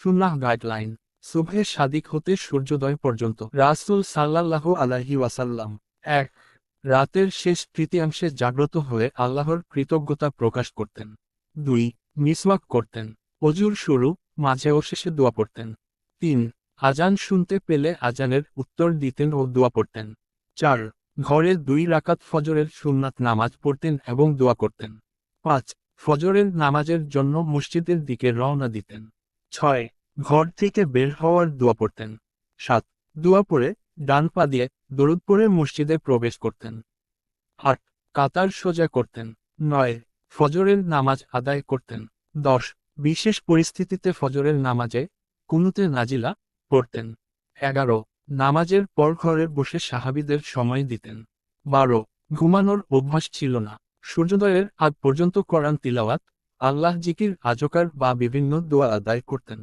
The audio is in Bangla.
সুন্নাহ গাইডলাইন। সুবহে সাদিক হতে সূর্যোদয় পর্যন্ত রাসূল সাল্লাল্লাহু আলাইহি ওয়াসাল্লাম ১। রাতের শেষ তৃতীয়াংশে জাগ্রত হয়ে আল্লাহর কৃতজ্ঞতা প্রকাশ করতেন। ২। মিসওয়াক করতেন। অজুর শুরু, মাঝে ও শেষে দোয়া পড়তেন। ৩। আজান শুনতে পেলে আজানের উত্তর দিতেন ও দোয়া পড়তেন। ৪। ঘরে ২ রাকাত ফজরের সুন্নাত নামাজ পড়তেন এবং দোয়া করতেন। ৫। ফজরের নামাজের জন্য মসজিদের দিকে রওনা দিতেন। ৬। ঘর থেকে বের হওয়ার দোয়া পড়তেন। ৭। দোয়া পড়ে, ডান পা দিয়ে, দরুদ পড়ে মসজিদে প্রবেশ করতেন। ৮। কাতার সোজা করতেন। ৯। ফজরের নামাজ আদায় করতেন। ১০। বিশেষ পরিস্থিতিতে ফজরের নামাজে কুনুতে নাজিলা পড়তেন। ১১। নামাজের পর ঘরে বসে সাহাবীদের সময় দিতেন। ১২। ঘুমানোর অভ্যাস ছিল না। সূর্যোদয়ের আগ পর্যন্ত কোরআন তিলাওয়াত, আল্লাহ জিকির আজকার বা বিভিন্ন দোয়া আদায় করতেন।